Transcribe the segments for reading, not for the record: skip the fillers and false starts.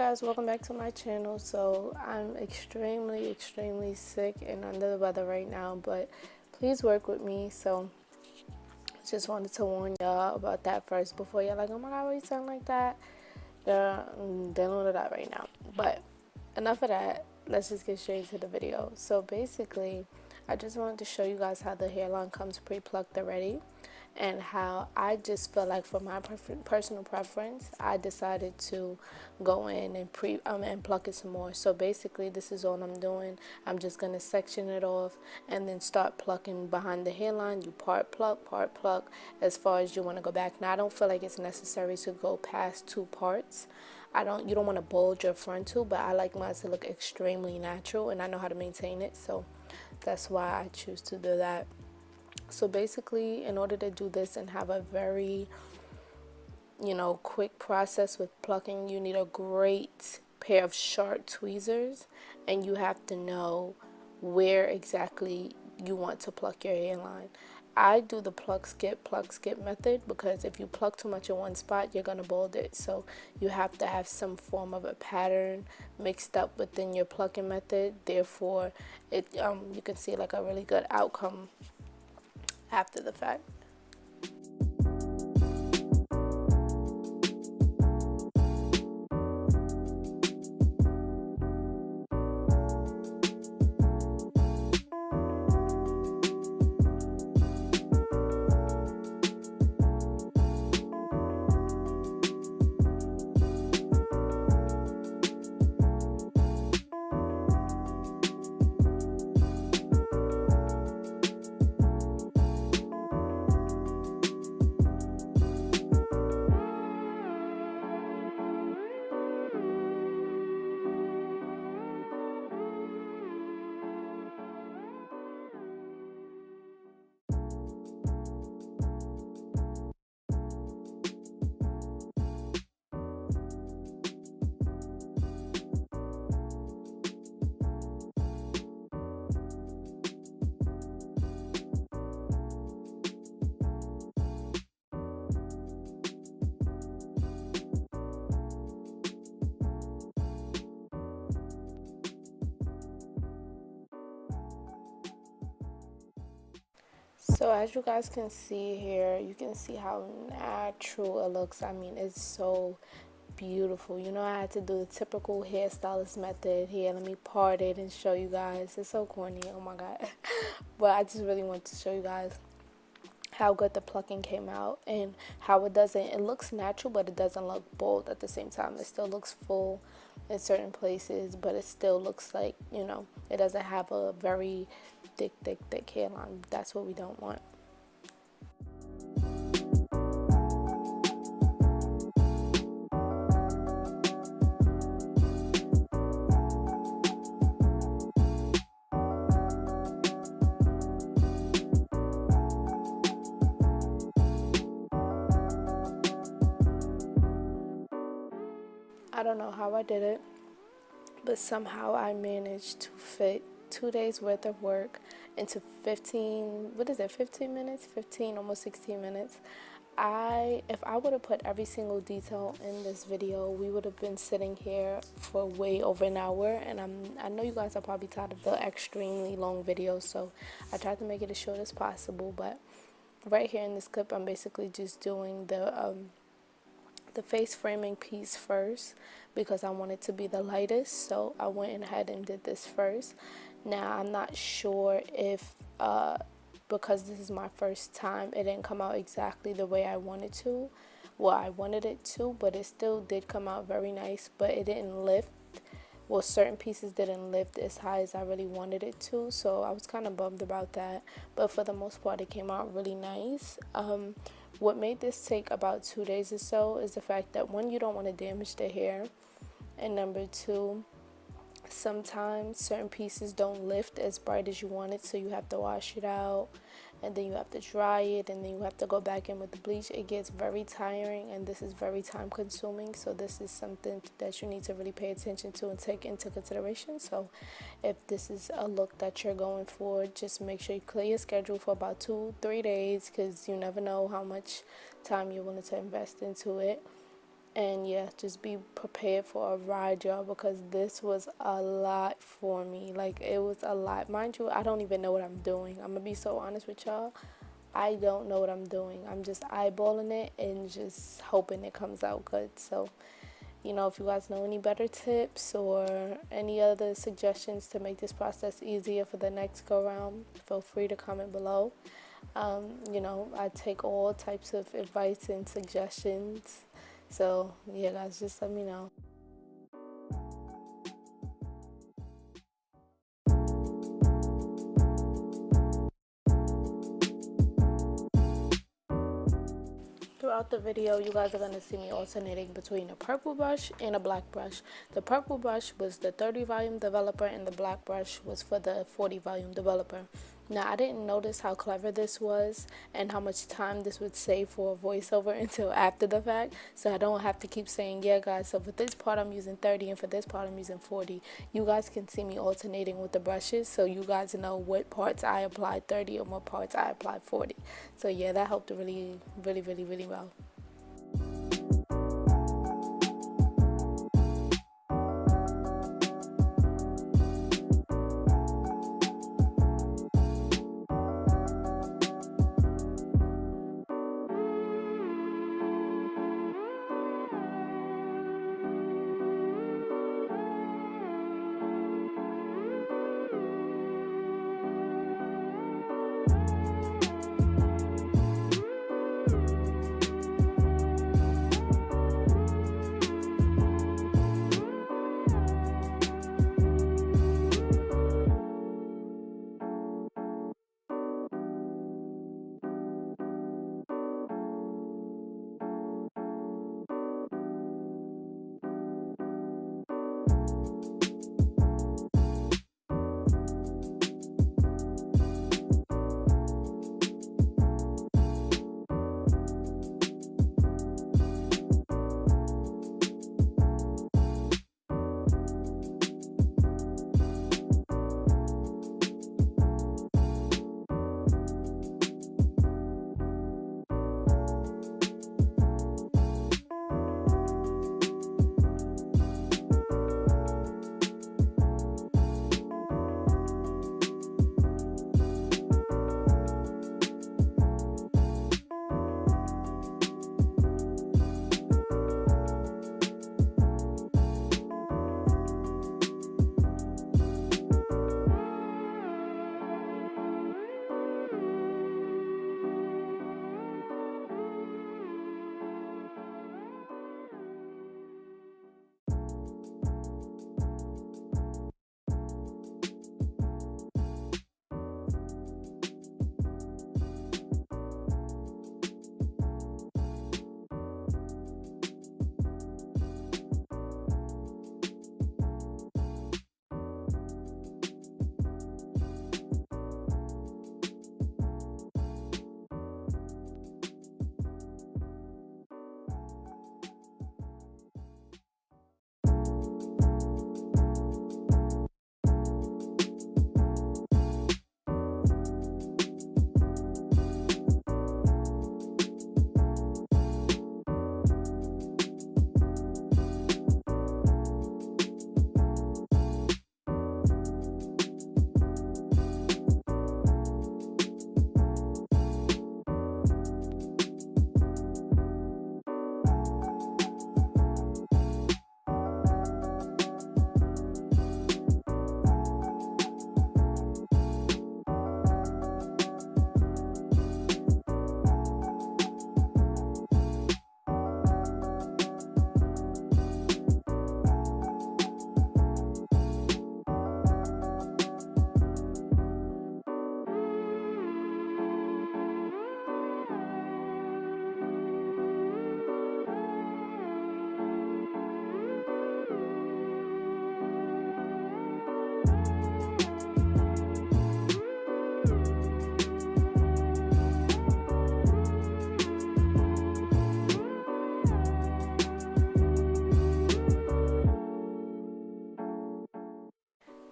guys, welcome back to my channel. So I'm extremely sick and under the weather right now, but please work with me. So just wanted to warn y'all about that first before y'all like, oh my god, why you sound like that? I'm dealing with that right now. But enough of that, let's just get straight to the video. So basically, I just wanted to show you guys how the hairline comes pre-plucked already, and how I just feel like for my personal preference, I decided to go in and and pluck it some more. So basically, this is all I'm doing. I'm just gonna section it off and then start plucking behind the hairline. You part pluck as far as you want to go back. Now I don't feel like it's necessary to go past 2 parts. You don't want to bulge your frontal, but I like mine to look extremely natural, and I know how to maintain it, so that's why I choose to do that. So basically, in order to do this and have a very, quick process with plucking, you need a great pair of sharp tweezers, and you have to know where exactly you want to pluck your hairline. I do the pluck skip method because if you pluck too much in one spot, you're gonna bald it. So you have to have some form of a pattern mixed up within your plucking method. Therefore, you can see like a really good outcome after the fact. So as you guys can see here, you can see how natural it looks. I mean, it's so beautiful. I had to do the typical hairstylist method. Here, let me part it and show you guys. It's so corny, oh my god. But I just really want to show you guys how good the plucking came out, and how it looks natural, but it doesn't look bold at the same time. It still looks full in certain places, but it still looks like, it doesn't have a very thick hairline. That's what we don't want. I don't know how I did it, but somehow I managed to fit 2 days worth of work into 15 minutes, 15, almost 16 minutes. If I would have put every single detail in this video, we would have been sitting here for way over an hour, and I know you guys are probably tired of the extremely long videos, so I tried to make it as short as possible. But right here in this clip, I'm basically just doing the face framing piece first because I want it to be the lightest, so I went ahead and did this first. Now I'm not sure if because this is my first time, it didn't come out exactly the way I wanted to. Well, I wanted it to, but it still did come out very nice, but it didn't lift. Well, certain pieces didn't lift as high as I really wanted it to, so I was kind of bummed about that. But for the most part, it came out really nice. What made this take about 2 days or so is the fact that, one, you don't want to damage the hair, and number two, sometimes certain pieces don't lift as bright as you want it, so you have to wash it out, and then you have to dry it, and then you have to go back in with the bleach. It gets very tiring, and this is very time consuming, so this is something that you need to really pay attention to and take into consideration. So if this is a look that you're going for, just make sure you clear your schedule for about 2-3 days, because you never know how much time you're willing to invest into it. And yeah, just be prepared for a ride, y'all, because this was a lot for me. Like, it was a lot. Mind you, I don't even know what I'm doing. I'm gonna be so honest with y'all. I don't know what I'm doing. I'm just eyeballing it and just hoping it comes out good. So, if you guys know any better tips or any other suggestions to make this process easier for the next go round, feel free to comment below. I take all types of advice and suggestions. So, yeah, guys, just let me know. Throughout the video, you guys are going to see me alternating between a purple brush and a black brush. The purple brush was the 30 volume developer and the black brush was for the 40 volume developer. Now, I didn't notice how clever this was and how much time this would save for a voiceover until after the fact. So I don't have to keep saying, yeah, guys, so for this part I'm using 30 and for this part I'm using 40. You guys can see me alternating with the brushes so you guys know what parts I applied 30 and what parts I applied 40. So yeah, that helped really, really, really, really well.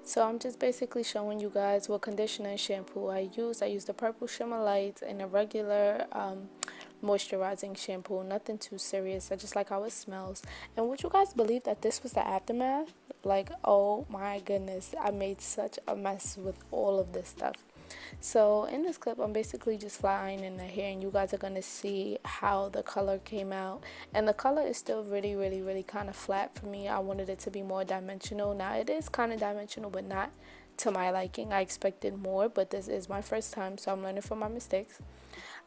So I'm just basically showing you guys what conditioner and shampoo I use. I use the Purple Shimmer Lights and a regular moisturizing shampoo. Nothing too serious. I just like how it smells. And would you guys believe that this was the aftermath? Like, oh my goodness, I made such a mess with all of this stuff. So in this clip, I'm basically just flat ironing the hair, and you guys are gonna see how the color came out. And the color is still really kind of flat for me. I wanted it to be more dimensional. Now it is kind of dimensional, but not to my liking. I expected more, but this is my first time, so I'm learning from my mistakes.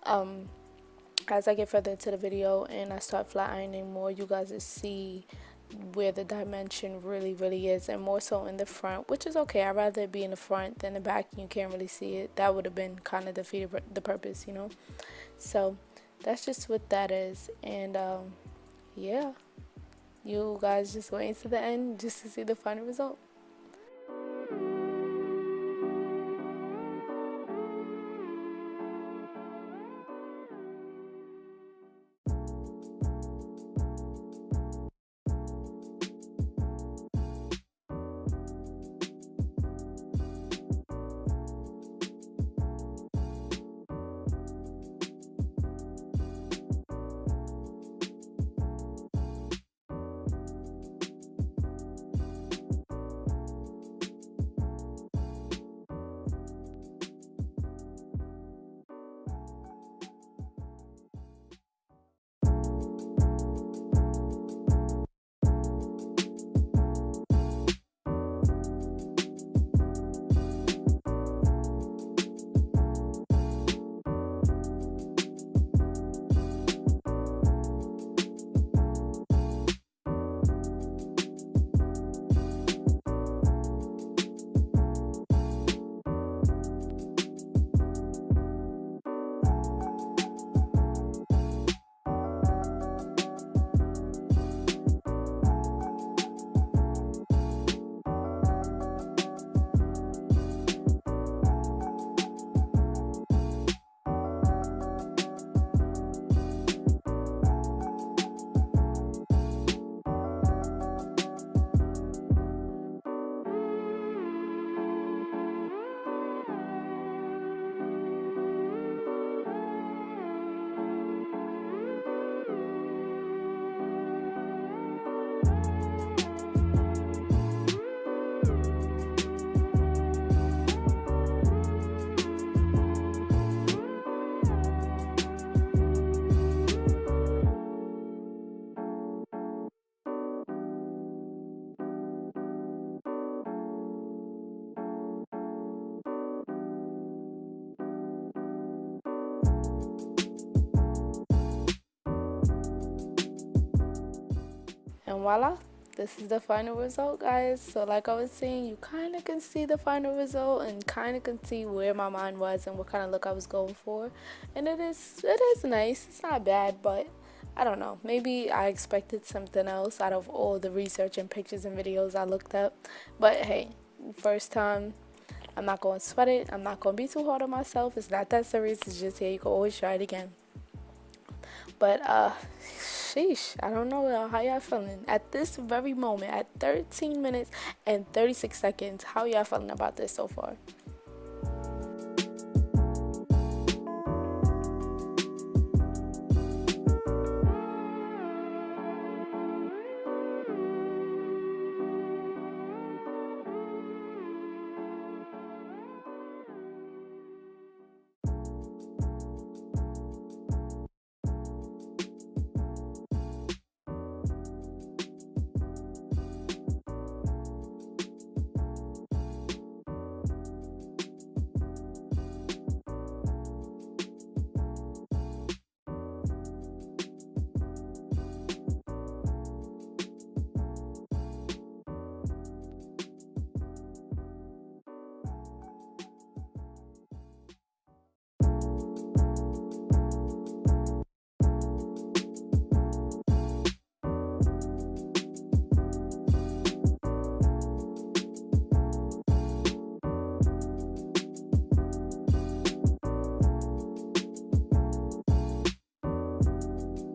As I get further into the video and I start flat ironing more, you guys will see where the dimension really is, and more so in the front, which is okay. I'd rather it be in the front than the back and you can't really see it. That would have been kind of defeated the purpose, you know. So that's just what that is. And yeah, you guys just wait to the end just to see the final result. And voila, this is the final result, guys. So like I was saying, you kind of can see the final result and kind of can see where my mind was and what kind of look I was going for. And it is nice. It's not bad, but I don't know. Maybe I expected something else out of all the research and pictures and videos I looked up. But hey, first time, I'm not going to sweat it. I'm not going to be too hard on myself. It's not that serious. It's just here. You can always try it again. But sheesh, I don't know how y'all feeling at this very moment at 13 minutes and 36 seconds. How y'all feeling about this so far?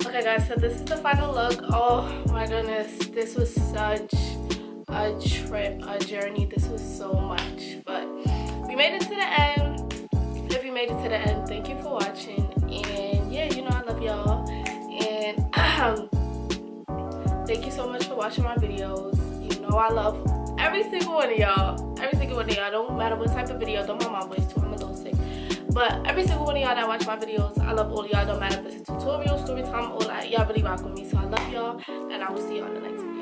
Okay guys, so this is the final look. Oh my goodness, this was such a trip, a journey. This was so much, but we made it to the end. If you made it to the end, thank you for watching. And yeah, you know I love you. y'all. And thank you so much for watching my videos. You know I love every single one of y'all. Every single one of y'all. Don't matter what type of video. Don't mind my voice too. I'm a little sick. But every single one of y'all that watch my videos, I love all of y'all. Don't matter if it's a tutorial, story time, all that. Y'all really rock with me. So I love y'all. And I will see y'all in the next video.